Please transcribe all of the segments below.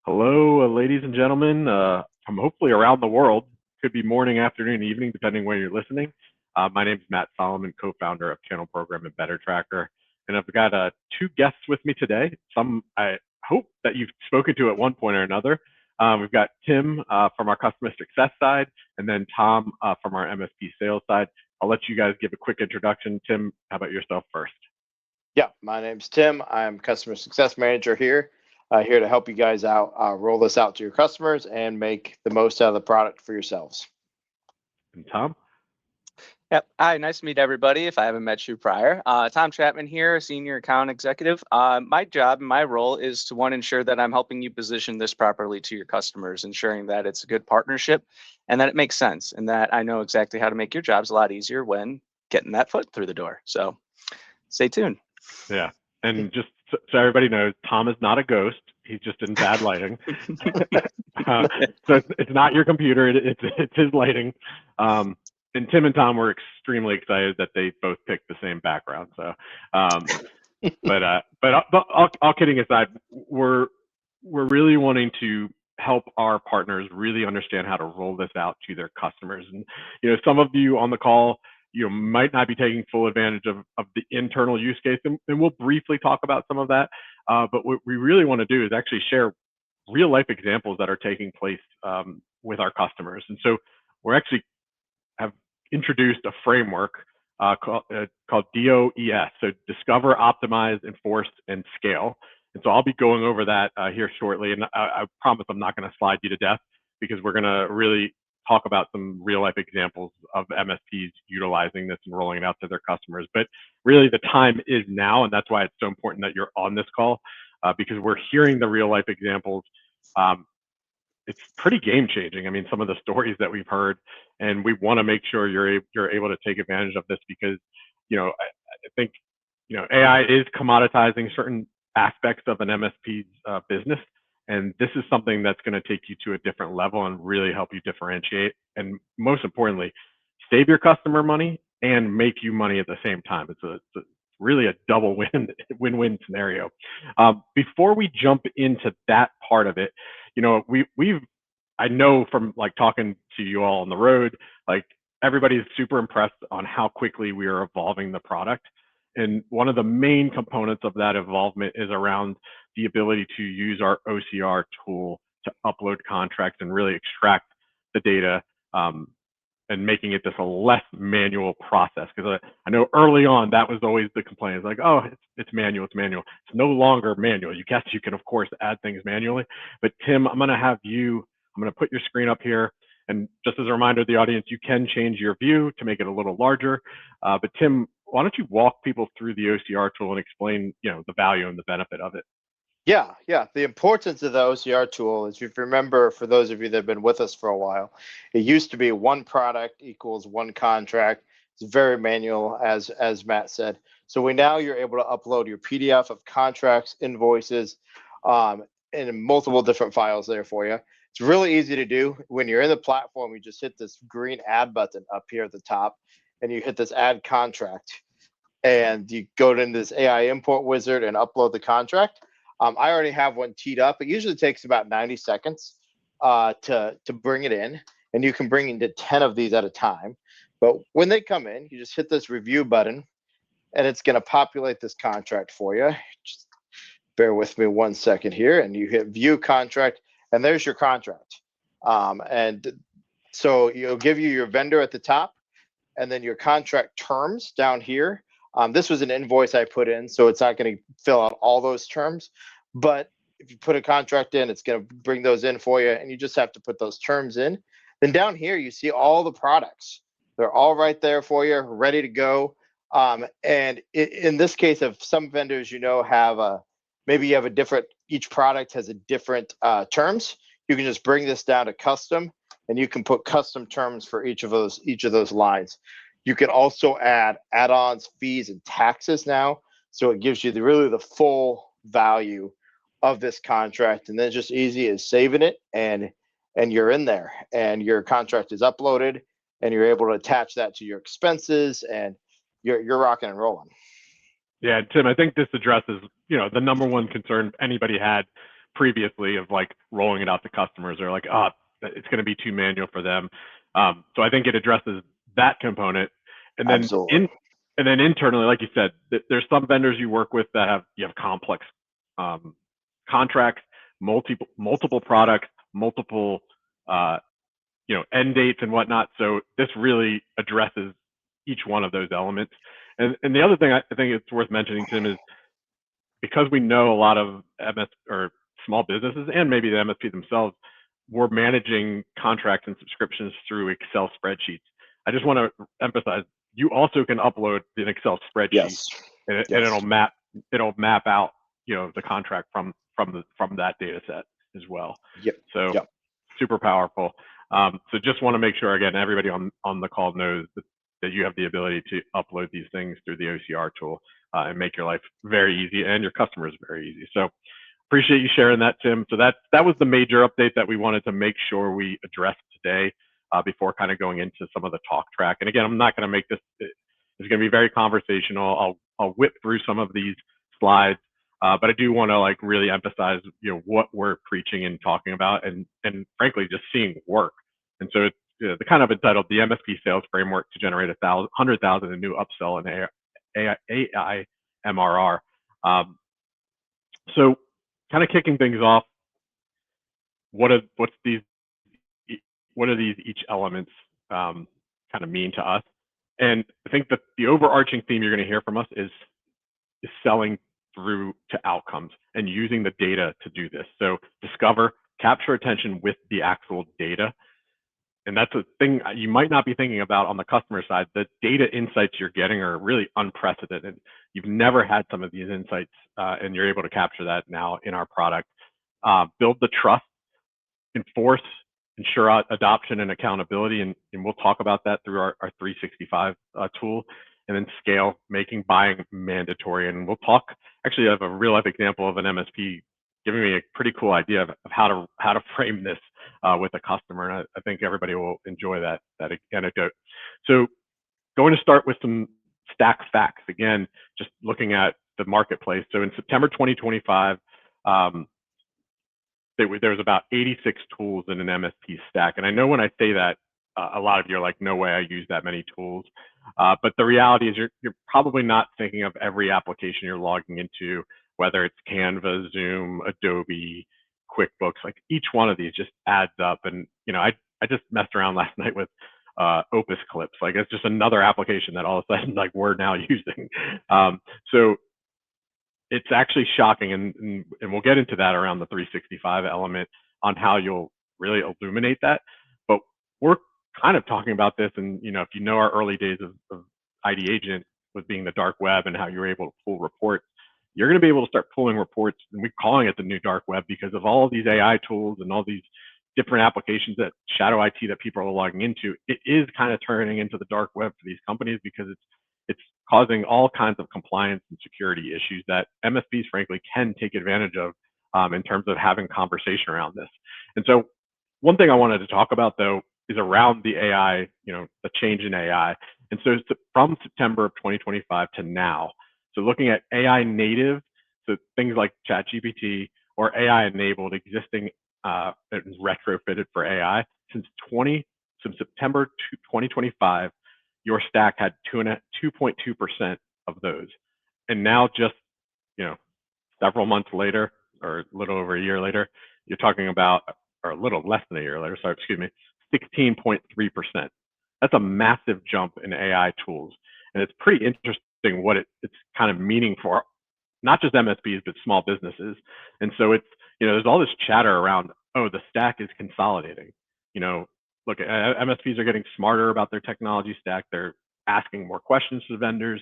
Hello, ladies and gentlemen, from hopefully around the world. Could be morning, afternoon, evening, depending where you're listening. My name is Matt Solomon, co-founder of Channel Program and BetterTracker, and I've got two guests with me today. Some I hope that you've spoken to at one point or another. We've got Tim from our customer success side, and then Tom from our MSP sales side. I'll let you guys give a quick introduction. Tim, how about yourself first? Yeah, my name's Tim. I'm customer success manager here to help you guys out, roll this out to your customers and make the most out of the product for yourselves. And Tom? Yep. Hi, nice to meet everybody. If I haven't met you prior, Tom Chapman here, senior account executive. My job and my role is to ensure that I'm helping you position this properly to your customers, ensuring that it's a good partnership and that it makes sense and that I know exactly how to make your jobs a lot easier when getting that foot through the door. So stay tuned. Yeah. And just so everybody knows, Tom is not a ghost. He's just in bad lighting. So it's not your computer. It's his lighting. And Tim and Tom were extremely excited that they both picked the same background. So, but all kidding aside, we're really wanting to help our partners really understand how to roll this out to their customers. And some of you on the call, might not be taking full advantage of the internal use case, and we'll briefly talk about some of that. But what we really want to do is actually share real life examples that are taking place with our customers. And so we're actually have introduced a framework called DOES. So Discover, Optimize, Enforce, and Scale. And so I'll be going over that here shortly. And I promise I'm not going to slide you to death, because we're going to really talk about some real life examples of MSPs utilizing this and rolling it out to their customers. But really the time is now, and that's why it's so important that you're on this call, because we're hearing the real life examples. It's pretty game changing. I mean, some of the stories that we've heard, and we want to make sure you're able to take advantage of this, because I think AI is commoditizing certain aspects of an MSP's business, and this is something that's going to take you to a different level and really help you differentiate, and most importantly, save your customer money and make you money at the same time. It's really a double win-win scenario. Before we jump into that part of it, I know from like talking to you all on the road, like everybody's super impressed on how quickly we are evolving the product. And one of the main components of that evolvement is around the ability to use our OCR tool to upload contracts and really extract the data, and making it just a less manual process. Because I know early on that was always the complaint. It's like, oh, it's manual, it's manual. It's no longer manual. You can of course add things manually. But Tim, I'm going to put your screen up here. And just as a reminder to the audience, you can change your view to make it a little larger. But Tim, why don't you walk people through the OCR tool and explain, the value and the benefit of it? Yeah. The importance of the OCR tool is, if you remember, for those of you that have been with us for a while, it used to be one product equals one contract. It's very manual, as Matt said. So you're able to upload your PDF of contracts, invoices, in multiple different files there for you. It's really easy to do. When you're in the platform, you just hit this green add button up here at the top, and you hit this add contract, and you go into this AI import wizard and upload the contract. I already have one teed up. It usually takes about 90 seconds to bring it in, and you can bring into 10 of these at a time. But when they come in, you just hit this review button, and it's going to populate this contract for you. Just bear with me 1 second here, and you hit view contract, and there's your contract. And so it'll give you your vendor at the top, and then your contract terms down here. This was an invoice I put in, so it's not going to fill out all those terms. But if you put a contract in, it's going to bring those in for you, and you just have to put those terms in. Then down here, you see all the products. They're all right there for you, ready to go. And in this case, if some vendors, have maybe you have a different, each product has a different terms, you can just bring this down to custom, and you can put custom terms for each of those lines. You can also add add-ons, fees, and taxes now. So it gives you really the full value of this contract. And then it's just easy as saving it, and you're in there, and your contract is uploaded, and you're able to attach that to your expenses, and you're rocking and rolling. Yeah, Tim, I think this addresses, the number one concern anybody had previously of like rolling it out to customers. They're like, oh, it's going to be too manual for them. So I think it addresses that component. And then Absolutely. and then internally, like you said, there's some vendors you work with that you have complex contracts, multiple products, multiple end dates and whatnot. So this really addresses each one of those elements. And the other thing I think it's worth mentioning, Tim, is because we know a lot of MS or small businesses and maybe the MSP themselves, we're managing contracts and subscriptions through Excel spreadsheets. I just want to emphasize, you also can upload an Excel spreadsheet, Yes. and it'll map out the contract from that data set as well. Yep. So Yep. super powerful. So just want to make sure, again, everybody on the call knows that you have the ability to upload these things through the OCR tool and make your life very easy and your customers very easy. So appreciate you sharing that, Tim. So that was the major update that we wanted to make sure we addressed today before kind of going into some of the talk track. And again, I'm not going to make this, it's going to be very conversational. I'll whip through some of these slides, but I do want to like really emphasize, what we're preaching and talking about, and frankly, just seeing work. And so it's the kind of entitled the MSP sales framework to generate 100,000 in new upsell and AI MRR. So kind of kicking things off, what are these each elements kind of mean to us? And I think that the overarching theme you're going to hear from us is selling through to outcomes and using the data to do this. So discover, capture attention with the actual data. And that's a thing you might not be thinking about on the customer side. The data insights you're getting are really unprecedented. You've never had some of these insights, and you're able to capture that now in our product. Build the trust, enforce, ensure adoption and accountability, and we'll talk about that through our 365 tool. And then scale, making buying mandatory. And we'll talk, actually, I have a real life example of an MSP giving me a pretty cool idea of how to frame this with a customer. And I think everybody will enjoy that anecdote. So going to start with some stack facts. Again, just looking at the marketplace. So in September 2025, there was about 86 tools in an MSP stack. And I know when I say that, a lot of you are like, no way I use that many tools. But the reality is you're probably not thinking of every application you're logging into, whether it's Canva, Zoom, Adobe, QuickBooks. Like each one of these just adds up. And I just messed around last night with Opus Clips. Like it's just another application that all of a sudden like we're now using. So it's actually shocking, and we'll get into that around the 365 element on how you'll really illuminate that. But we're kind of talking about this, and if you know our early days of ID Agent with being the dark web and how you're able to pull reports, you're going to be able to start pulling reports, and we're calling it the new dark web because of all of these AI tools and all these different applications that shadow IT that people are logging into. It is kind of turning into the dark web for these companies because it's causing all kinds of compliance and security issues that MSPs, frankly, can take advantage of in terms of having conversation around this. And so one thing I wanted to talk about, though, is around the AI, the change in AI. And so from September of 2025 to now, so looking at AI native, so things like ChatGPT or AI enabled existing retrofitted for AI, since September 2025, your stack had 2.2% of those. And now just, several months later, or a little over a year later, you're talking about, or a little less than a year later, 16.3%. That's a massive jump in AI tools. And it's pretty interesting what it's kind of meaning for not just MSPs, but small businesses. And so it's, there's all this chatter around, oh, the stack is consolidating. Look, MSPs are getting smarter about their technology stack. They're asking more questions to vendors.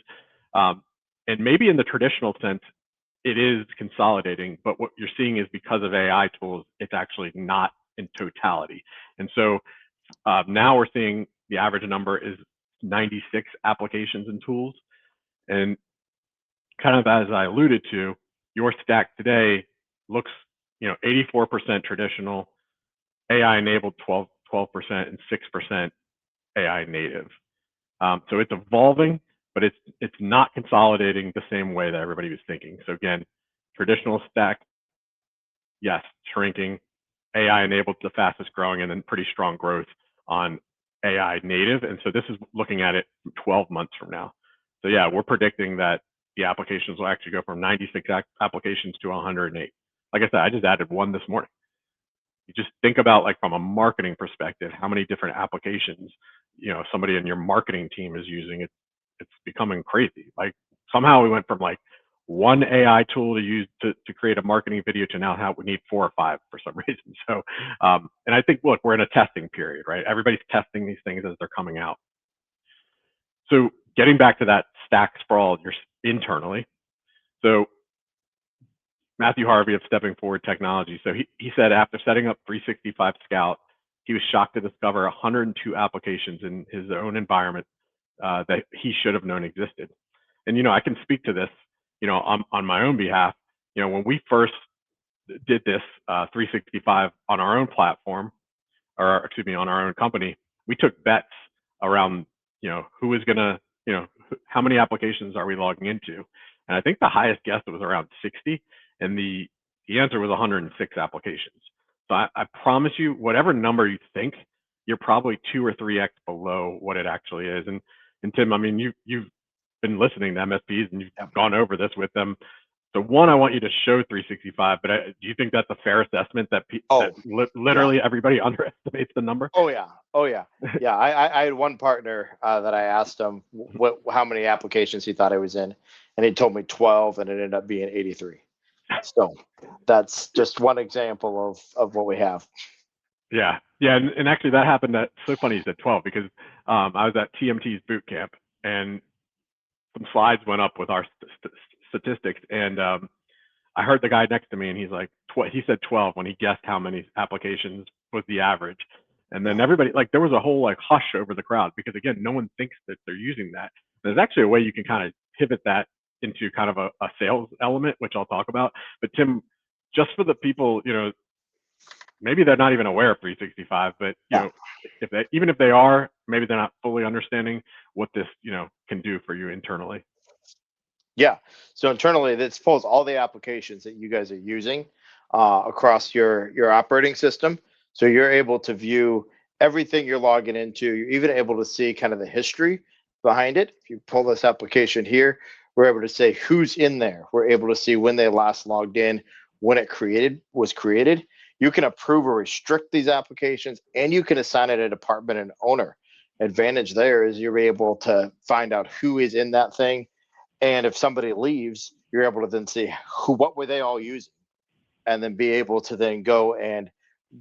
And maybe in the traditional sense, it is consolidating, but what you're seeing is because of AI tools, it's actually not in totality. And so now we're seeing the average number is 96 applications and tools. And kind of as I alluded to, your stack today looks, 84% traditional, AI enabled 12%, and 6% AI native. So it's evolving, but it's not consolidating the same way that everybody was thinking. So again, traditional stack yes, shrinking. AI enabled the fastest growing, and then pretty strong growth on AI native. And so this is looking at it 12 months from now. So yeah, we're predicting that the applications will actually go from 96 applications to 108. Like I said, I just added one this morning. You just think about, like, from a marketing perspective, how many different applications, somebody in your marketing team is using it. It's becoming crazy. Like, somehow we went from like one AI tool to use to create a marketing video to now how we need 4 or 5 for some reason. So, and I think, look, we're in a testing period, right? Everybody's testing these things as they're coming out. So getting back to that stack sprawl internally. So Matthew Harvey of Stepping Forward Technology. So he said after setting up 365 Scout, he was shocked to discover 102 applications in his own environment that he should have known existed. And, I can speak to this, on my own behalf. When we first did this 365 on our own platform, or excuse me, on our own company, we took bets around, who is going to, how many applications are we logging into? And I think the highest guess was around 60, and the answer was 106 applications. So I promise you, whatever number you think, you're probably 2 or 3x below what it actually is. And Tim, I mean, you've been listening to MSPs and you've gone over this with them. So one, I want you to show 365, but do you think that's a fair assessment that, literally everybody underestimates the number? Oh yeah. Yeah. I had one partner that I asked him how many applications he thought I was in, and he told me 12, and it ended up being 83. So that's just one example of what we have. Yeah. And actually that happened. So funny you said 12, because I was at TMT's boot camp, and some slides went up with our statistics, and I heard the guy next to me, and he's like, he said 12 when he guessed how many applications was the average. And then everybody, like, there was a whole like hush over the crowd, because again, no one thinks that they're using that. There's actually a way you can kind of pivot that into kind of a sales element, which I'll talk about. But Tim, just for the people, maybe they're not even aware of 365, but even if they are, maybe they're not fully understanding what this, can do for you internally. Yeah. So internally, this pulls all the applications that you guys are using across your operating system. So you're able to view everything you're logging into. You're even able to see kind of the history behind it. If you pull this application here, we're able to say who's in there. We're able to see when they last logged in, when it was created. You can approve or restrict these applications, and you can assign it a department and owner. Advantage there is you're able to find out who is in that thing. And if somebody leaves, you're able to then see what were they all using, and then be able to then go and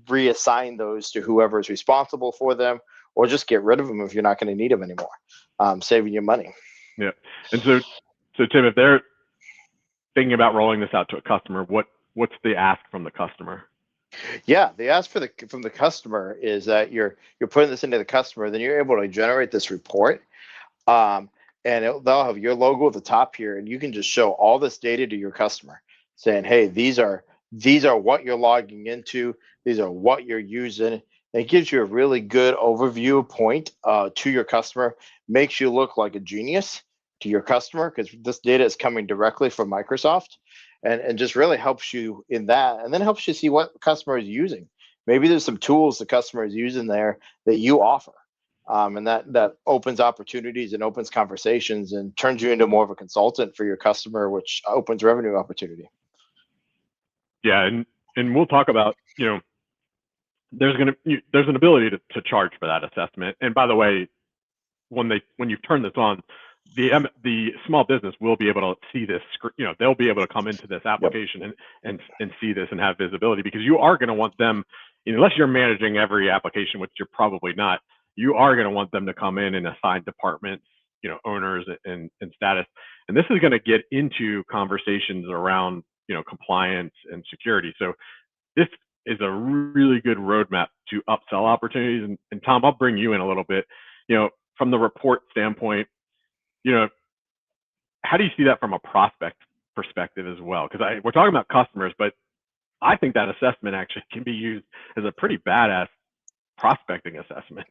reassign those to whoever is responsible for them, or just get rid of them if you're not going to need them anymore, saving you money. Yeah. And so Tim, if they're thinking about rolling this out to a customer, what's the ask from the customer? Yeah, the ask from the customer is that you're putting this into the customer, then you're able to generate this report, and they'll have your logo at the top here, and you can just show all this data to your customer, saying, hey, these are what you're logging into, these are what you're using. And it gives you a really good overview point to your customer, makes you look like a genius to your customer, because this data is coming directly from Microsoft, and just really helps you in that, and then helps you see what customer is using. Maybe there's some tools the customer is using there that you offer, and that opens opportunities and opens conversations and turns you into more of a consultant for your customer, which opens revenue opportunity. Yeah, and we'll talk about, there's an ability to charge for that assessment. And by the way, when you turn this on, the small business will be able to see this, they'll be able to come into this application and see this and have visibility, because you are going to want them, unless you're managing every application, which you're probably not, you are going to want them to come in and assign departments, owners and status. And this is going to get into conversations around, compliance and security. So this is a really good roadmap to upsell opportunities. And Tom, I'll bring you in a little bit, from the report standpoint, how do you see that from a prospect perspective as well? Because we're talking about customers, but I think that assessment actually can be used as a pretty badass prospecting assessment.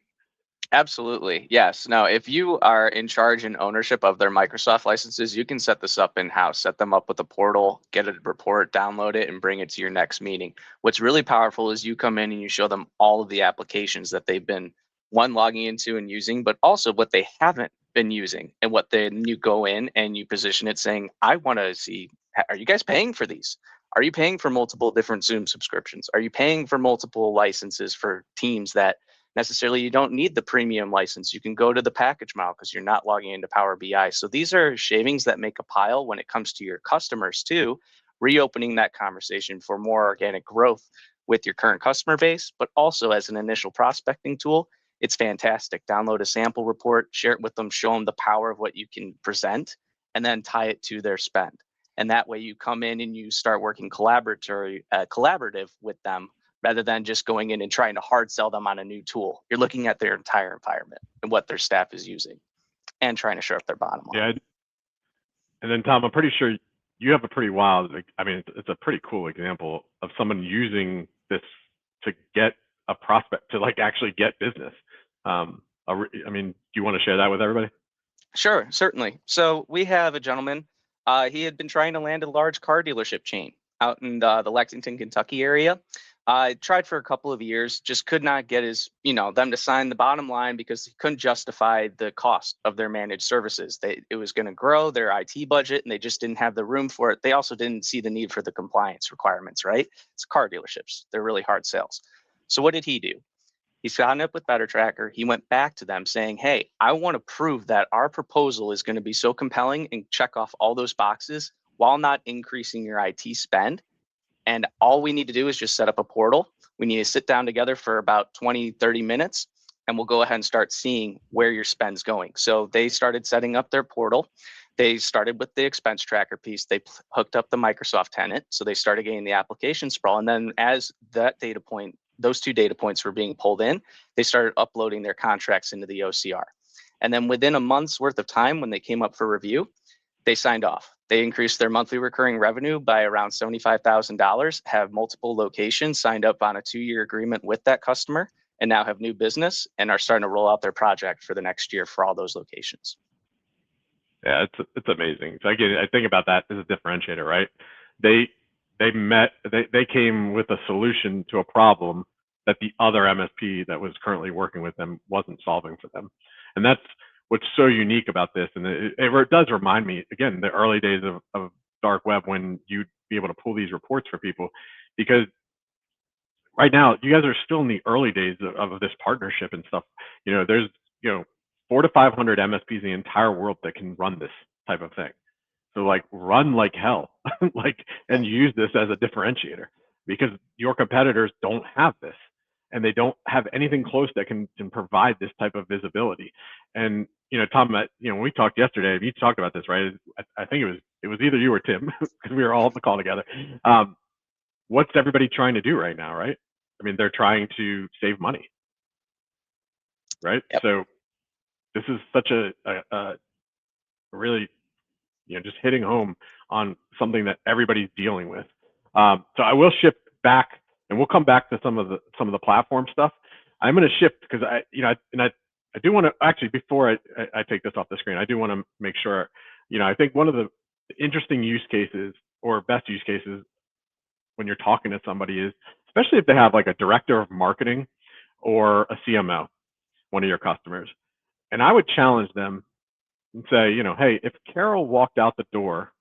Absolutely. Yes. Now, if you are in charge and ownership of their Microsoft licenses, you can set this up in-house, set them up with a portal, get a report, download it, and bring it to your next meeting. What's really powerful is you come in and you show them all of the applications that they've been logging into and using, but also what they haven't been using, and what then you go in and you position it saying, I want to see, are you guys paying for these? Are you paying for multiple different Zoom subscriptions? Are you paying for multiple licenses for teams that necessarily you don't need the premium license? You can go to the package model because you're not logging into Power BI. So these are shavings that make a pile when it comes to your customers too, reopening that conversation for more organic growth with your current customer base, but also as an initial prospecting tool. It's fantastic. Download a sample report, share it with them, show them the power of what you can present, and then tie it to their spend. And that way you come in and you start working collaborative with them, rather than just going in and trying to hard sell them on a new tool. You're looking at their entire environment and what their staff is using and trying to shore up their bottom line. Yeah. And then Tom, I'm pretty sure you have a pretty wild, I mean, it's a pretty cool example of someone using this to get a prospect, to like actually get business. I mean, do you want to share that with everybody? Sure, certainly. So we have a gentleman, he had been trying to land a large car dealership chain out in the Lexington, Kentucky area. Tried for a couple of years, just could not get them to sign the bottom line because he couldn't justify the cost of their managed services. It was going to grow their IT budget, and they just didn't have the room for it. They also didn't see the need for the compliance requirements, right? It's car dealerships. They're really hard sales. So what did he do? He signed up with BetterTracker. He went back to them saying, hey, I want to prove that our proposal is going to be so compelling and check off all those boxes while not increasing your IT spend. And all we need to do is just set up a portal. We need to sit down together for about 20, 30 minutes, and we'll go ahead and start seeing where your spend's going. So they started setting up their portal. They started with the expense tracker piece. They hooked up the Microsoft tenant. So they started getting the application sprawl. And then as those two data points were being pulled in, they started uploading their contracts into the OCR. And then within a month's worth of time, when they came up for review, they signed off. They increased their monthly recurring revenue by around $75,000, have multiple locations, signed up on a 2-year agreement with that customer, and now have new business and are starting to roll out their project for the next year for all those locations. Yeah, it's amazing. So again, I think about that as a differentiator, right? They came with a solution to a problem that the other MSP that was currently working with them wasn't solving for them. And that's what's so unique about this. And it does remind me, again, the early days of dark web, when you'd be able to pull these reports for people, because right now you guys are still in the early days of this partnership and stuff. There's 400 to 500 MSPs in the entire world that can run this type of thing. So like run like hell, and use this as a differentiator, because your competitors don't have this, and they don't have anything close that can provide this type of visibility. And Tom, when we talked yesterday, you talked about this, right? I think it was either you or Tim, because we were all on the call together. What's everybody trying to do right now, right? I mean, they're trying to save money, right? Yep. So this is such a really, just hitting home on something that everybody's dealing with. So I will shift back, and we'll come back to some of the platform stuff. I'm going to shift because I do want to actually, before I take this off the screen, I do want to make sure, I think one of the interesting use cases or best use cases when you're talking to somebody is, especially if they have like a director of marketing or a CMO, one of your customers. And I would challenge them and say, hey, if Carol walked out the door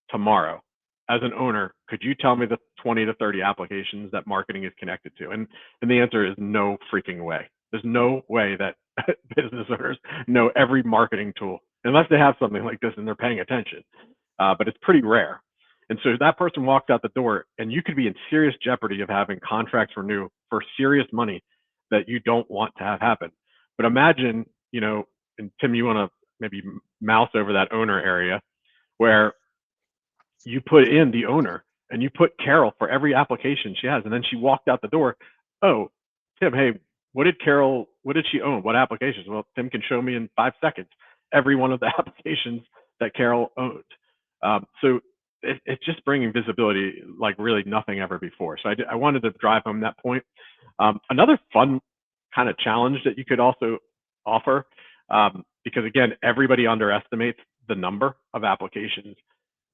tomorrow as an owner, could you tell me the 20 to 30 applications that marketing is connected to? And the answer is no freaking way. There's no way that business owners know every marketing tool, unless they have something like this and they're paying attention. But it's pretty rare. And so that person walks out the door, and you could be in serious jeopardy of having contracts renew for serious money that you don't want to have happen. But imagine, and Tim, you want to maybe mouse over that owner area where you put in the owner and you put Carol for every application she has, and then she walked out the door. Oh, Tim, hey, what did she own? What applications? Well, Tim can show me in 5 seconds every one of the applications that Carol owned. So it's just bringing visibility like really nothing ever before. So I wanted to drive home that point. Another fun kind of challenge that you could also offer, because again, everybody underestimates the number of applications.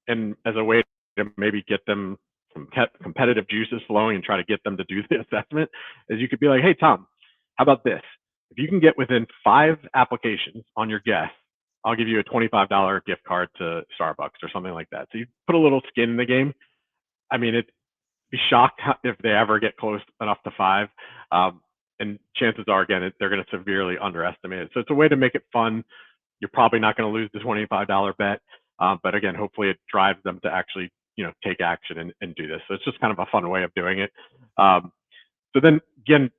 And as a way to maybe get them some competitive juices flowing and try to get them to do the assessment, is you could be like, hey, Tom, how about this? If you can get within 5 applications on your guess, I'll give you a $25 gift card to Starbucks or something like that. So you put a little skin in the game. I mean, it'd be shocked if they ever get close enough to 5. And chances are, again, they're going to severely underestimate it. So it's a way to make it fun. You're probably not going to lose the $25 bet. But again, hopefully it drives them to actually, take action and do this. So it's just kind of a fun way of doing it. So then again,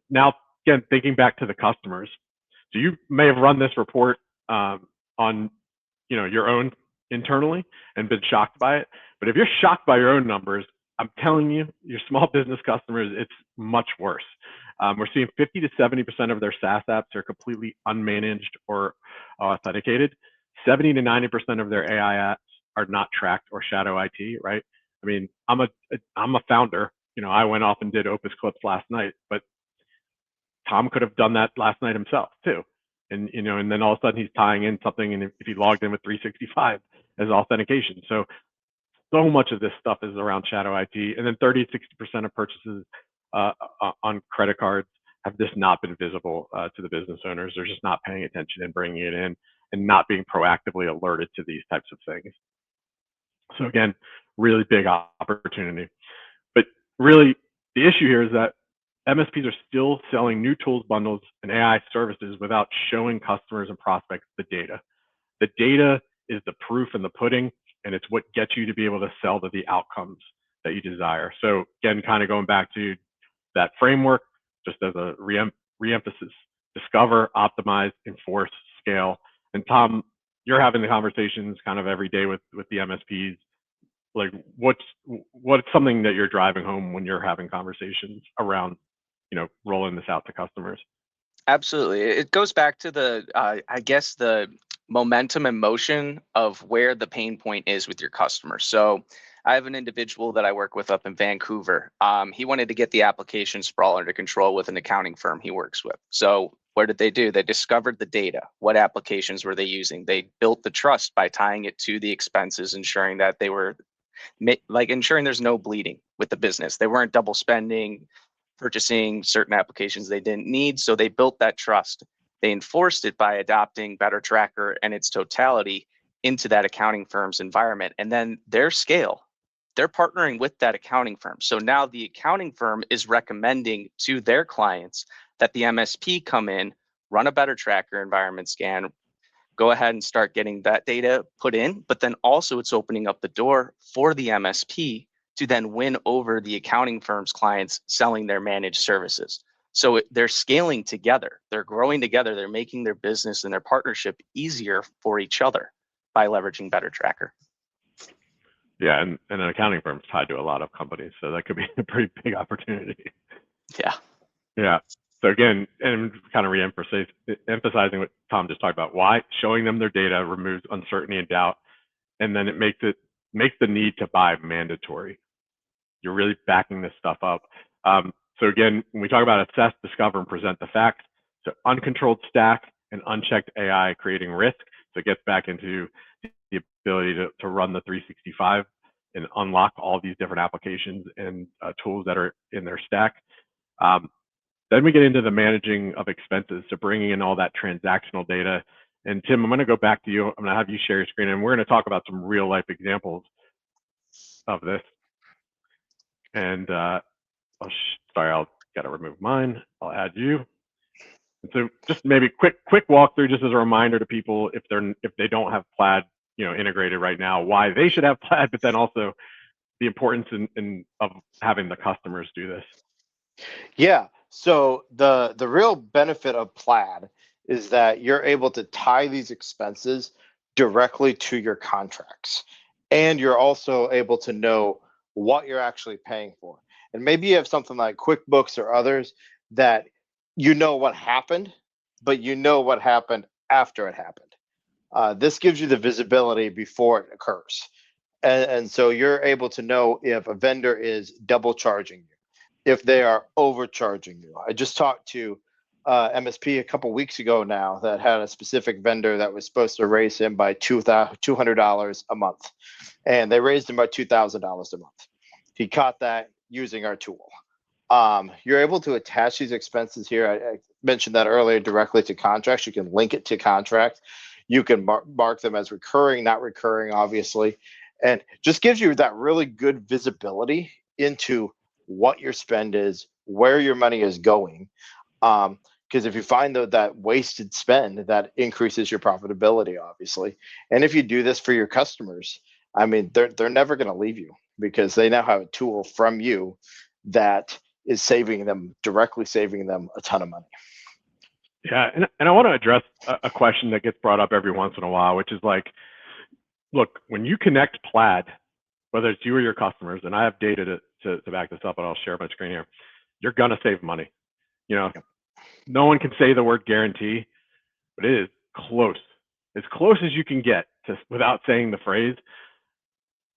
thinking back to the customers. So you may have run this report on, your own internally and been shocked by it. But if you're shocked by your own numbers, I'm telling you, your small business customers, it's much worse. We're seeing 50 to 70% of their SaaS apps are completely unmanaged or authenticated. 70 to 90% of their AI apps are not tracked or shadow IT, right? I mean, I'm a founder. I went off and did Opus Clips last night, but Tom could have done that last night himself too. And then all of a sudden he's tying in something, and if he logged in with 365 as authentication. So much of this stuff is around shadow IT. And then 30 to 60% of purchases on credit cards have just not been visible to the business owners. They're just not paying attention and bringing it in and not being proactively alerted to these types of things. So again, really big opportunity. But really, the issue here is that MSPs are still selling new tools, bundles, and AI services without showing customers and prospects the data. The data is the proof in the pudding, and it's what gets you to be able to sell to the outcomes that you desire. So again, kind of going back to that framework, just as a reemphasis: discover, optimize, enforce, scale. And Tom, you're having the conversations kind of every day with the MSPs. Like, what's something that you're driving home when you're having conversations around, rolling this out to customers? Absolutely. It goes back to the, I guess, the momentum and motion of where the pain point is with your customer. So I have an individual that I work with up in Vancouver. He wanted to get the application sprawl under control with an accounting firm he works with. So what did they do? They discovered the data. What applications were they using? They built the trust by tying it to the expenses, ensuring that they were ensuring there's no bleeding with the business. They weren't double spending, purchasing certain applications they didn't need. So they built that trust. They enforced it by adopting BetterTracker and its totality into that accounting firm's environment. And then their scale, they're partnering with that accounting firm. So now the accounting firm is recommending to their clients that the MSP come in, run a BetterTracker environment scan, go ahead and start getting that data put in, but then also it's opening up the door for the MSP to then win over the accounting firm's clients selling their managed services. So they're scaling together, they're growing together, they're making their business and their partnership easier for each other by leveraging BetterTracker. Yeah, and an accounting firm is tied to a lot of companies, so that could be a pretty big opportunity. Yeah. Yeah. So again, and kind of emphasizing what Tom just talked about, why showing them their data removes uncertainty and doubt, and then it makes the need to buy mandatory. You're really backing this stuff up. So again, when we talk about assess, discover, and present the facts, so uncontrolled stack and unchecked AI creating risk. So it gets back into the ability to run the 365 and unlock all these different applications and tools that are in their stack. Then we get into the managing of expenses, so bringing in all that transactional data. And Tim, I'm going to go back to you. I'm going to have you share your screen, and we're going to talk about some real life examples of this. And I'll got to remove mine. I'll add you. And so just maybe quick walkthrough, just as a reminder to people if they don't have Plaid, integrated right now, why they should have Plaid, but then also the importance of having the customers do this. Yeah. So the real benefit of Plaid is that you're able to tie these expenses directly to your contracts, and you're also able to know what you're actually paying for. And maybe you have something like QuickBooks or others that what happened, but what happened after it happened. This gives you the visibility before it occurs. And so you're able to know if a vendor is double charging you, if they are overcharging you. I just talked to MSP a couple weeks ago now that had a specific vendor that was supposed to raise him by $200 a month, and they raised him by $2,000 a month. He caught that using our tool. You're able to attach these expenses here. I mentioned that earlier directly to contracts. You can link it to contracts. You can mark them as recurring, not recurring, obviously, and just gives you that really good visibility into what your spend is, where your money is going. Because if you find that wasted spend, that increases your profitability, obviously. And if you do this for your customers, I mean, they're never going to leave you because they now have a tool from you that is directly saving them a ton of money. Yeah, and I want to address a question that gets brought up every once in a while, which is like, look, when you connect Plaid, whether it's you or your customers, and I have data to back this up, and I'll share my screen here, you're gonna save money. You know, no one can say the word guarantee, but it is close, as close as you can get to without saying the phrase.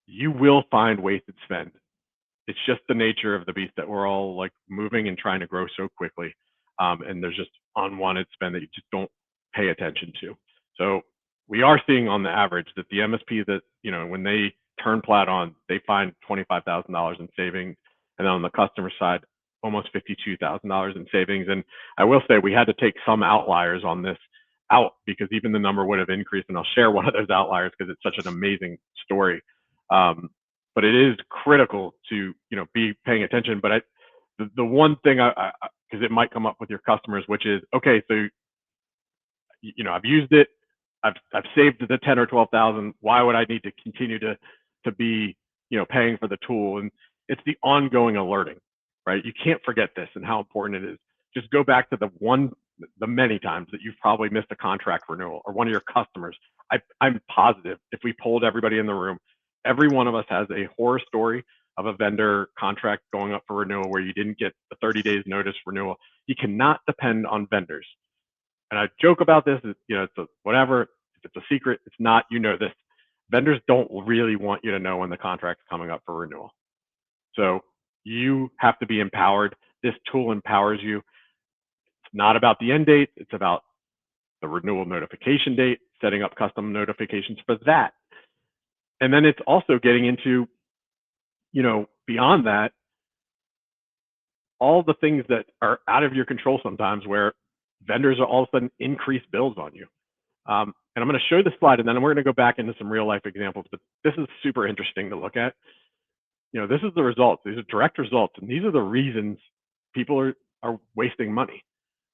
You will find wasted spend. It's just the nature of the beast that we're all like moving and trying to grow so quickly. And there's just unwanted spend that you just don't pay attention to. So we are seeing on the average that the MSP that, you know, when they turn Plaid on, they find $25,000 in savings. And then on the customer side, almost $52,000 in savings. And I will say we had to take some outliers on this out because even the number would have increased. And I'll share one of those outliers because it's such an amazing story. But it is critical to, you know, be paying attention. But the one thing because it might come up with your customers, which is, okay, so, you know, I've used it, I've saved the 10 or 12,000. Why would I need to continue to be, you know, paying for the tool? And it's the ongoing alerting, right? You can't forget this and how important it is. Just go back to the many times that you've probably missed a contract renewal or one of your customers. I'm positive if we polled everybody in the room, every one of us has a horror story of a vendor contract going up for renewal where you didn't get the 30 days notice renewal. You cannot depend on vendors. And I joke about this, you know, it's whatever, if it's a secret, it's not, you know this. Vendors don't really want you to know when the contract's coming up for renewal. So you have to be empowered. This tool empowers you. It's not about the end date, it's about the renewal notification date, setting up custom notifications for that. And then it's also getting into, you know, beyond that, all the things that are out of your control sometimes where vendors are all of a sudden increase bills on you. And I'm going to show this slide and then we're going to go back into some real life examples, but this is super interesting to look at. You know, this is the results. These are direct results. And these are the reasons people are wasting money.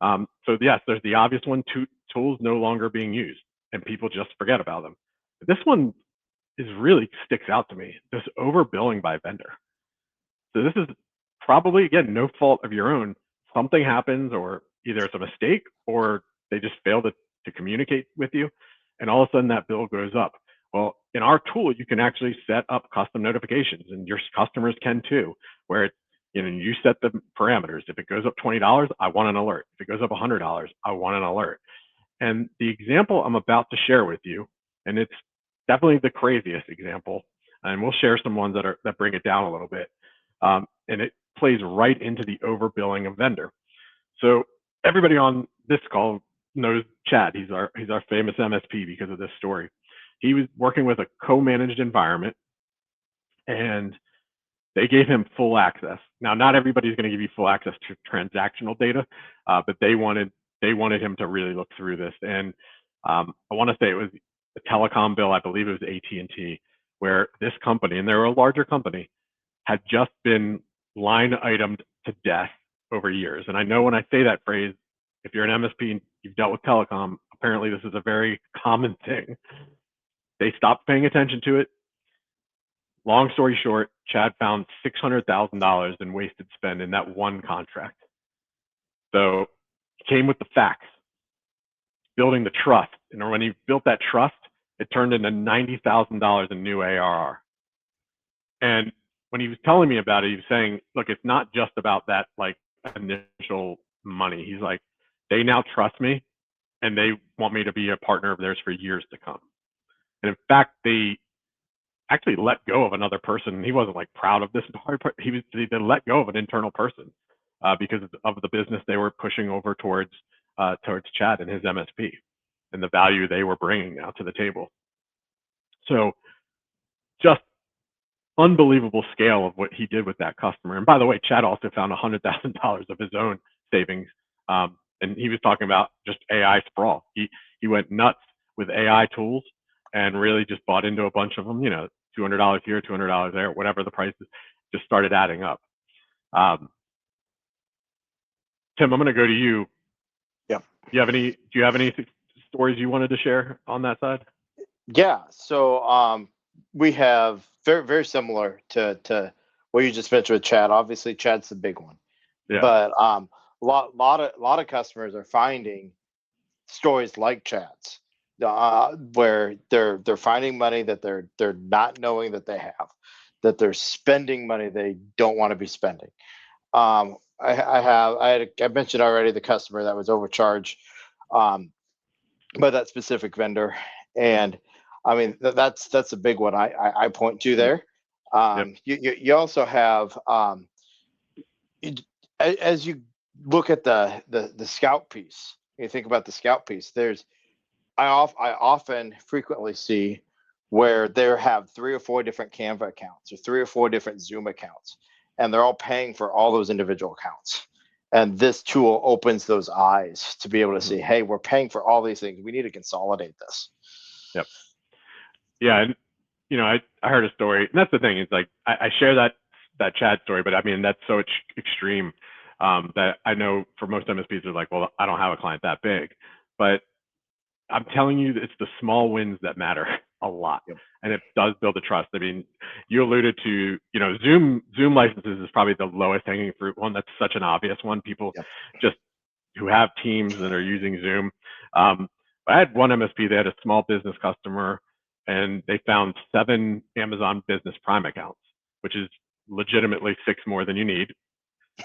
So yes, there's the obvious one, tools no longer being used and people just forget about them. But this one really sticks out to me, this overbilling by vendor. So this is probably, again, no fault of your own. Something happens or either it's a mistake or they just fail to communicate with you. And all of a sudden that bill goes up. Well, in our tool, you can actually set up custom notifications and your customers can too, where it's, you know, you set the parameters. If it goes up $20, I want an alert. If it goes up $100, I want an alert. And the example I'm about to share with you, and it's definitely the craziest example, and we'll share some ones that bring it down a little bit. And it plays right into the overbilling of vendor. So everybody on this call knows Chad. He's our famous MSP because of this story. He was working with a co-managed environment and they gave him full access. Now, not everybody's going to give you full access to transactional data, but they wanted him to really look through this. And I want to say it was a telecom bill, I believe it was AT&T, where this company, and they're a larger company, had just been line itemed to death over years. And I know when I say that phrase, if you're an MSP and you've dealt with telecom, apparently this is a very common thing. They stopped paying attention to it. Long story short, Chad found $600,000 in wasted spend in that one contract. So he came with the facts, building the trust. And when he built that trust, it turned into $90,000 in new ARR. And when he was telling me about it, he was saying, look, it's not just about that like initial money. He's like, they now trust me and they want me to be a partner of theirs for years to come. And in fact, they actually let go of another person. He wasn't like proud of this part. They let go of an internal person. because of the business they were pushing over towards Chad and his MSP and the value they were bringing now to the table. So just unbelievable scale of what he did with that customer. And by the way, Chad also found $100,000 of his own savings. And he was talking about just AI sprawl. He went nuts with AI tools and really just bought into a bunch of them, you know, $200 here, $200 there, whatever the prices, just started adding up. Tim, I'm going to go to you. Yeah. Do you have any stories you wanted to share on that side? Yeah. So we have very similar to what you just mentioned with Chad. Obviously, Chad's the big one. Yeah. But a lot of customers are finding stories like Chad's, where they're finding money that they're not knowing that they have, that they're spending money they don't want to be spending. I mentioned already the customer that was overcharged by that specific vendor, and I mean that's a big one I point to there. You also have as you look at the scout piece, you think about the scout piece. I often frequently see where they have 3 or 4 different Canva accounts or 3 or 4 different Zoom accounts, and they're all paying for all those individual accounts. And this tool opens those eyes to be able to see, hey, we're paying for all these things. We need to consolidate this. Yep. Yeah, and you know, I heard a story, and that's the thing. It's like I share that Chad story, but I mean that's so extreme that I know for most MSPs they're like, well, I don't have a client that big, but I'm telling you, it's the small wins that matter a lot. Yep. And it does build the trust. I mean, you alluded to, you know, Zoom licenses is probably the lowest hanging fruit one. That's such an obvious one. People just who have teams and are using Zoom. I had one MSP, they had a small business customer and they found 7 Amazon Business Prime accounts, which is legitimately 6 more than you need.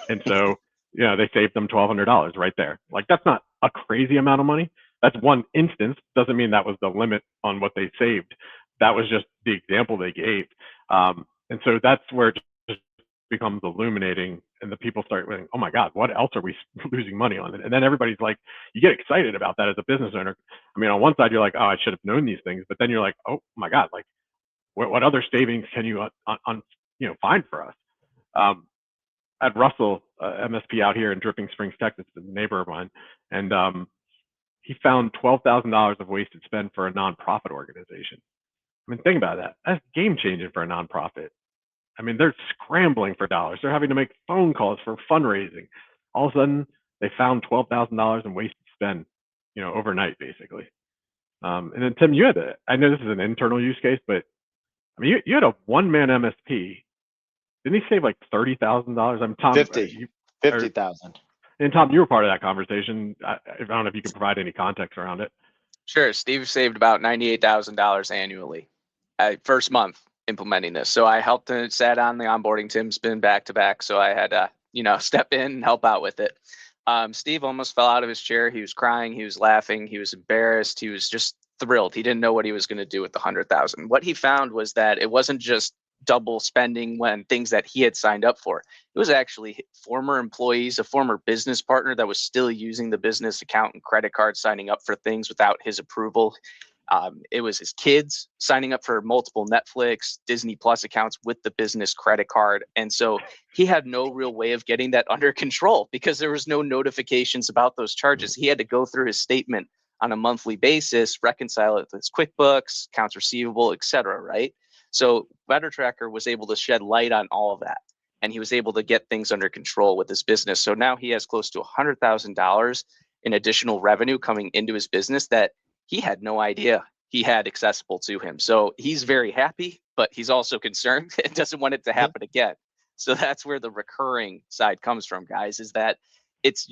And so, you know, they saved them $1,200 right there. Like that's not a crazy amount of money. That's one instance. Doesn't mean that was the limit on what they saved. That was just the example they gave. And so that's where it just becomes illuminating and the people start going, oh my God, what else are we losing money on? And then everybody's like, you get excited about that as a business owner. I mean, on one side, you're like, oh, I should have known these things. But then you're like, oh my God, like what other savings can you find for us? At Russell, MSP out here in Dripping Springs, Texas, a neighbor of mine, and he found $12,000 of wasted spend for a nonprofit organization. I mean, think about that. That's game changing for a nonprofit. I mean, they're scrambling for dollars. They're having to make phone calls for fundraising. All of a sudden, they found $12,000 in wasted spend, you know, overnight, basically. And then Tim, you had I know this is an internal use case, but I mean, you had a one-man MSP. Didn't he save like $30,000? I'm Tom. 50,000. And Tom, you were part of that conversation. I don't know if you can provide any context around it. Sure. Steve saved about $98,000 annually first month implementing this. So I helped and sat on the onboarding. Tim's been back to back. So I had to, step in and help out with it. Steve almost fell out of his chair. He was crying. He was laughing. He was embarrassed. He was just thrilled. He didn't know what he was going to do with the 100,000. What he found was that it wasn't just double spending when things that he had signed up for. It was actually former employees, a former business partner that was still using the business account and credit card, signing up for things without his approval. It was his kids signing up for multiple Netflix, Disney Plus accounts with the business credit card. And so he had no real way of getting that under control because there was no notifications about those charges. He had to go through his statement on a monthly basis, reconcile it with his QuickBooks, accounts receivable, et cetera, right? So BetterTracker was able to shed light on all of that, and he was able to get things under control with his business. So now he has close to $100,000 in additional revenue coming into his business that he had no idea he had accessible to him. So he's very happy, but he's also concerned and doesn't want it to happen again. So that's where the recurring side comes from, guys, is that it's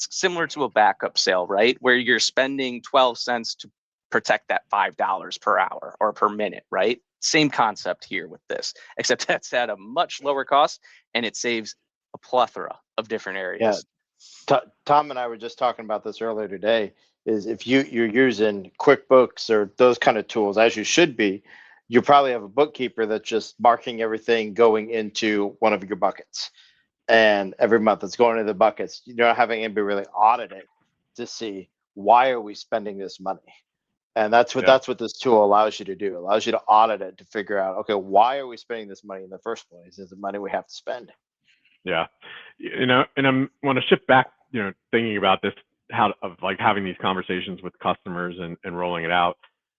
similar to a backup sale, right? Where you're spending 12 cents to protect that $5 per hour or per minute, right? Same concept here with this, except that's at a much lower cost and it saves a plethora of different areas. Yeah. Tom and I were just talking about this earlier today, is if you're using QuickBooks or those kind of tools, as you should be, you probably have a bookkeeper that's just marking everything going into one of your buckets. and every month it's going into the buckets. You're not having anybody really audit it to see why are we spending this money. And that's what this tool allows you to do. It allows you to audit it to figure out, okay, why are we spending this money in the first place? Is it money we have to spend? Yeah, and I want to shift back, thinking about this, of like having these conversations with customers and rolling it out.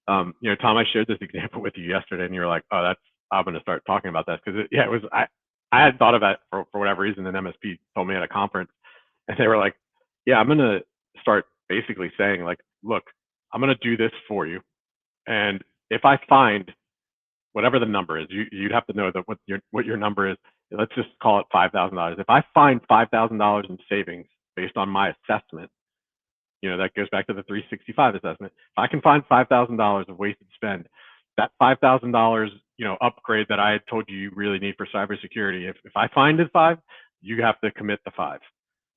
Tom, I shared this example with you yesterday, and you were like, "Oh, I'm going to start talking about that," because it was I had thought of it for whatever reason. An MSP told me at a conference, and they were like, "Yeah, I'm going to start basically saying like, look, I'm going to do this for you, and if I find whatever the number is, you'd have to know that what your number is. Let's just call it $5,000. If I find $5,000 in savings based on my assessment, that goes back to the 365 assessment. If I can find $5,000 of wasted spend, that $5,000, upgrade that I had told you really need for cybersecurity, if I find it five, you have to commit the five.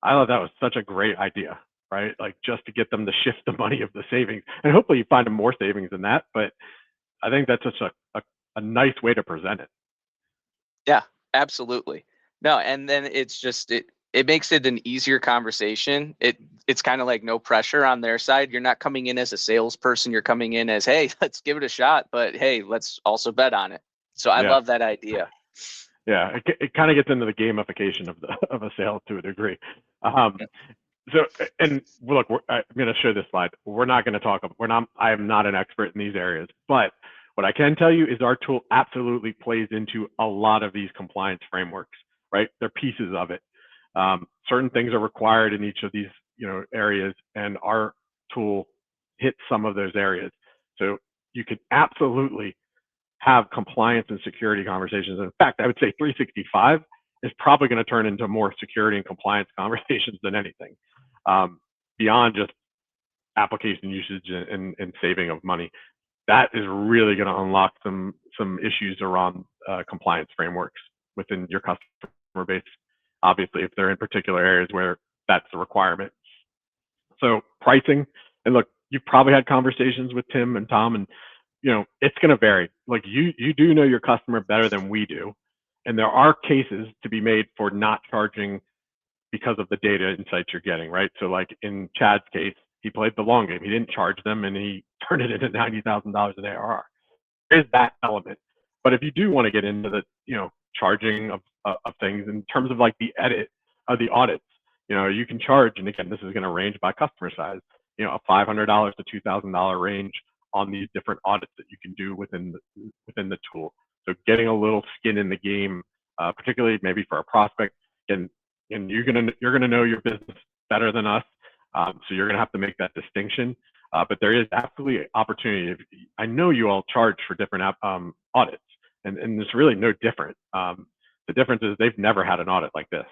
I thought that was such a great idea, right? Like just to get them to shift the money of the savings, and hopefully you find them more savings than that. But I think that's such a nice way to present it. Yeah, absolutely. No, and then it's just it makes it an easier conversation. It's kind of like no pressure on their side. You're not coming in as a salesperson. You're coming in as, hey, let's give it a shot, but hey, let's also bet on it. So I love that idea. Yeah, it kind of gets into the gamification of a sale to a degree. So, and look, I'm going to show this slide. I am not an expert in these areas, but what I can tell you is our tool absolutely plays into a lot of these compliance frameworks, right? They're pieces of it. Certain things are required in each of these, areas, and our tool hits some of those areas. So you could absolutely have compliance and security conversations. In fact, I would say 365 is probably going to turn into more security and compliance conversations than anything, beyond just application usage and saving of money. That is really going to unlock some issues around compliance frameworks within your customer base. Obviously, if they're in particular areas where that's the requirement. So pricing, and look, you've probably had conversations with Tim and Tom, and it's going to vary. Like you do know your customer better than we do, and there are cases to be made for not charging because of the data insights you're getting, right? So like in Chad's case, he played the long game. He didn't charge them, and he turned it into $90,000 in ARR. There's that element. But if you do want to get into the charging of things in terms of like the audits, you can charge, and again, this is going to range by customer size. A $500 to $2,000 range on these different audits that you can do within the tool. So getting a little skin in the game, particularly maybe for a prospect, and you're gonna know your business better than us, so you're gonna have to make that distinction. But there is absolutely opportunity. I know you all charge for different audits, and it's really no different. The difference is they've never had an audit like this,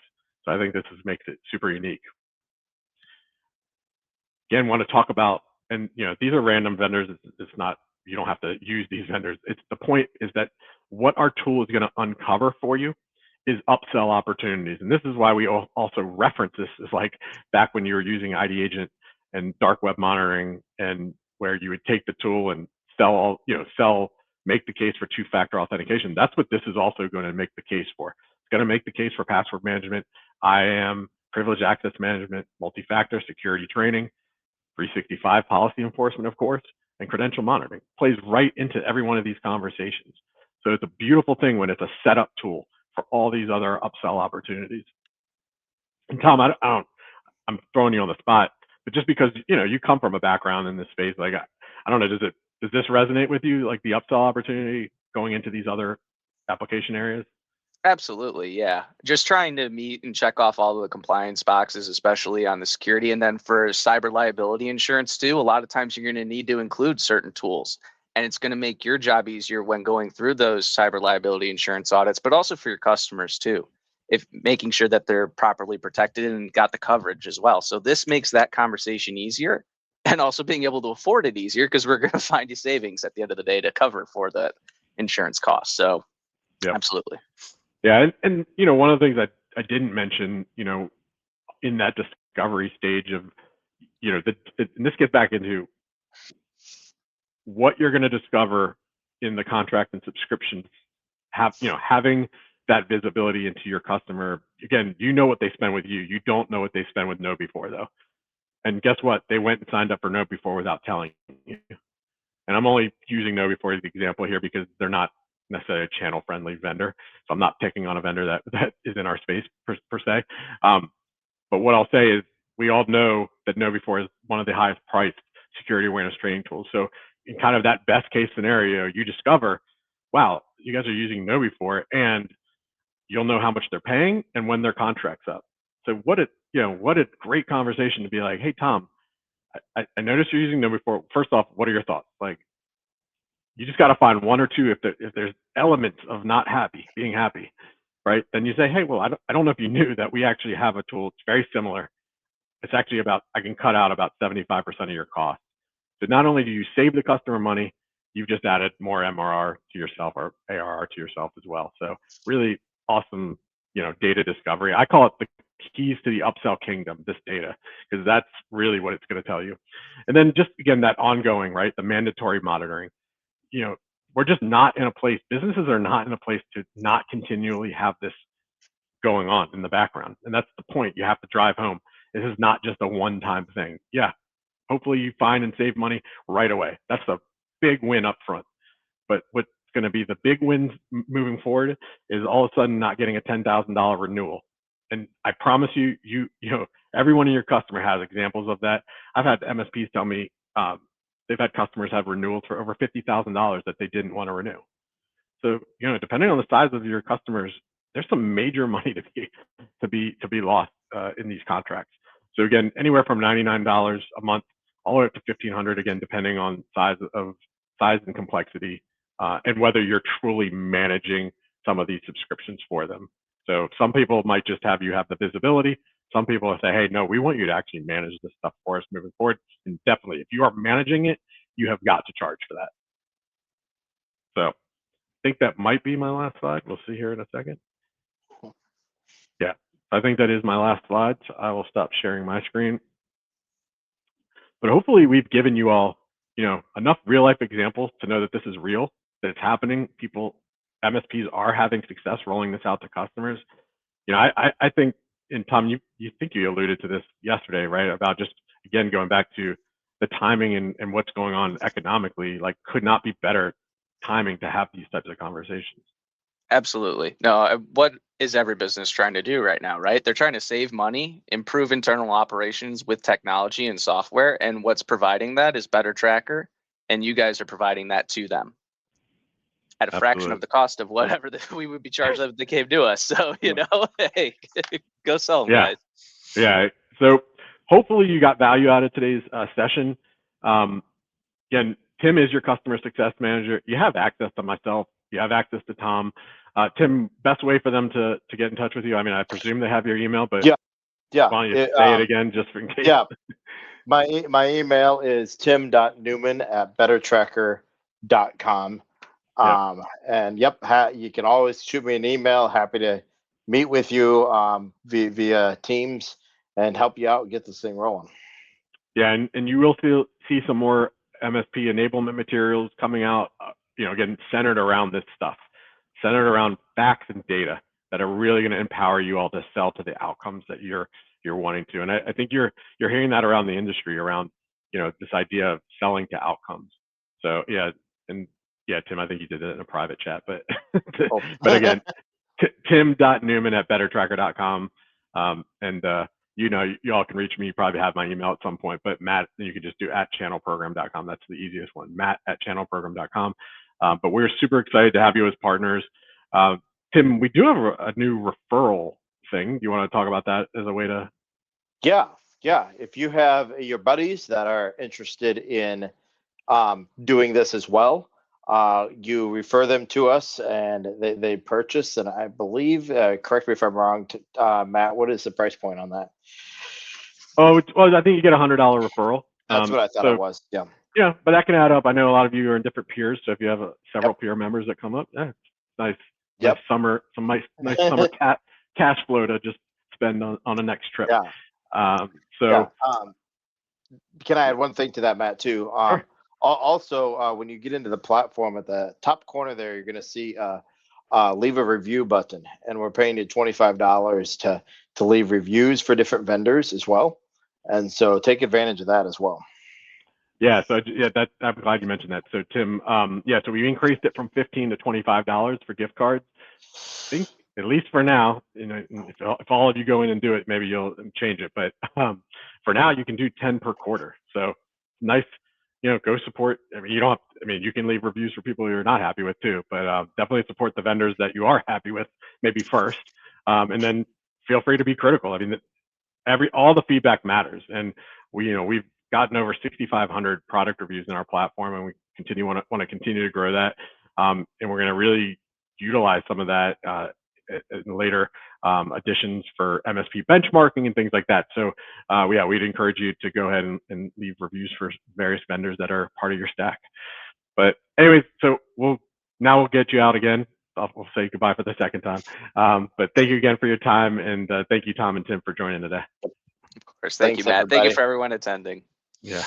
so I think this makes it super unique. Again, want to talk about, and these are random vendors. It's not, you don't have to use these vendors. It's the point is that what our tool is going to uncover for you is upsell opportunities, and this is why we also reference this as like back when you were using ID Agent and dark web monitoring, and where you would take the tool and make the case for two-factor authentication. That's what this is also going to make the case for. It's going to make the case for password management, IAM, privileged access management, multi-factor security training, 365 policy enforcement, of course, and credential monitoring. Plays right into every one of these conversations. So it's a beautiful thing when it's a setup tool for all these other upsell opportunities. And Tom, I'm throwing you on the spot, but just because you come from a background in this space, like I don't know, does this resonate with you, like the upsell opportunity going into these other application areas? Absolutely, yeah. Just trying to meet and check off all of the compliance boxes, especially on the security. And then for cyber liability insurance too, a lot of times you're going to need to include certain tools. And it's going to make your job easier when going through those cyber liability insurance audits, but also for your customers too, if making sure that they're properly protected and got the coverage as well. So this makes that conversation easier, and also being able to afford it easier, because we're going to find you savings at the end of the day to cover for that insurance cost. So Yep. Absolutely. Yeah, and one of the things that I didn't mention, in that discovery stage of, and this gets back into what you're going to discover in the contract and subscriptions, having that visibility into your customer again, you know what they spend with you. You don't know what they spend with KnowBe4 though. And guess what? They went and signed up for KnowBe4 without telling you. And I'm only using KnowBe4 as the example here because they're not necessarily a channel friendly vendor. So I'm not picking on a vendor that is in our space per se. But what I'll say is we all know that KnowBe4 is one of the highest priced security awareness training tools. So in kind of that best case scenario, you discover, wow, you guys are using KnowBe4 and you'll know how much they're paying and when their contract's up. So what a great conversation to be like, hey, Tom, I noticed you're using KnowBe4. First off, what are your thoughts? Like, you just got to find one or two if there's elements of not being happy, right? Then you say, hey, well, I don't know if you knew that we actually have a tool. It's very similar. It's actually I can cut out about 75% of your cost. So not only do you save the customer money, you've just added more MRR to yourself or ARR to yourself as well. So really awesome, data discovery. I call it the keys to the upsell kingdom, this data, because that's really what it's going to tell you. And then just again, that ongoing, right? The mandatory monitoring. We're just not in a place, businesses are not in a place to not continually have this going on in the background. And that's the point you have to drive home. This is not just a one-time thing. Yeah, hopefully you find and save money right away. That's a big win up front. But what's going to be the big wins moving forward is all of a sudden not getting a $10,000 renewal. And I promise you, every one of your customer has examples of that. I've had MSPs tell me they've had customers have renewals for over $50,000 that they didn't want to renew. So, depending on the size of your customers, there's some major money to be lost in these contracts. So again, anywhere from $99 a month all the way up to $1,500, again, depending on size and complexity, and whether you're truly managing some of these subscriptions for them. So some people might just have you have the visibility. Some people will say, hey, no, we want you to actually manage this stuff for us moving forward. And definitely, if you are managing it, you have got to charge for that. So I think that might be my last slide. We'll see here in a second. Yeah, I think that is my last slide. So I will stop sharing my screen. But hopefully we've given you all, enough real life examples to know that this is real, that it's happening. MSPs are having success rolling this out to customers. I think, and Tom, you think you alluded to this yesterday, right? About just, again, going back to the timing and what's going on economically, like could not be better timing to have these types of conversations. Absolutely. No, what is every business trying to do right now, right? They're trying to save money, improve internal operations with technology and software. And what's providing that is BetterTracker. And you guys are providing that to them at a fraction of the cost of whatever we would be charged if they came to us. So, hey, go sell them, guys. Yeah. So hopefully you got value out of today's session. Again, Tim is your customer success manager. You have access to myself. You have access to Tom. Tim, best way for them to get in touch with you? I mean, I presume they have your email, but yeah. Why don't you say it again just in case? Yeah. My email is tim.newman@bettertracker.com. And you can always shoot me an email. Happy to meet with you via Teams and help you out and get this thing rolling. Yeah, and you will see some more MSP enablement materials coming out, again, centered around this stuff, centered around facts and data that are really going to empower you all to sell to the outcomes that you're wanting to. And I think you're hearing that around the industry around, this idea of selling to outcomes. So Tim, I think you did it in a private chat, but but again, tim.newman@bettertracker.com. And you all can reach me. You probably have my email at some point, but Matt, you can just do @channelprogram.com. That's the easiest one, Matt@channelprogram.com. But we're super excited to have you as partners. Tim, we do have a new referral thing. Do you want to talk about that as a way to? Yeah. If you have your buddies that are interested in doing this as well, you refer them to us and they purchase. And I believe, correct me if I'm wrong, Matt, what is the price point on that? Oh, well, I think you get $100 referral. That's what I thought it was. Yeah. Yeah, but that can add up. I know a lot of you are in different peers, so if you have several peer members that come up, it's nice. Nice summer, some nice summer cash flow to just spend on a next trip. Yeah. Can I add one thing to that, Matt, too? Sure. Also, when you get into the platform at the top corner there, you're going to see leave a review button, and we're paying you $25 to leave reviews for different vendors as well. And so take advantage of that as well. Yeah, so yeah, I'm glad you mentioned that. So Tim, yeah, so we increased it from $15 to $25 for gift cards. I think at least for now, if all of you go in and do it, maybe you'll change it. But for now, you can do 10 per quarter. So nice, go support. I mean, you can leave reviews for people you're not happy with too, but definitely support the vendors that you are happy with, maybe first, and then feel free to be critical. I mean, all the feedback matters, and we've gotten over 6,500 product reviews in our platform, and we want to continue to grow that, and we're going to really utilize some of that in later additions for MSP benchmarking and things like that. So yeah, we'd encourage you to go ahead and leave reviews for various vendors that are part of your stack. But anyways, so we'll get you out again. We'll say goodbye for the second time. But thank you again for your time, and thank you, Tom and Tim, for joining today. Of course. Thank you, Matt. Everybody. Thank you for everyone attending. Yeah.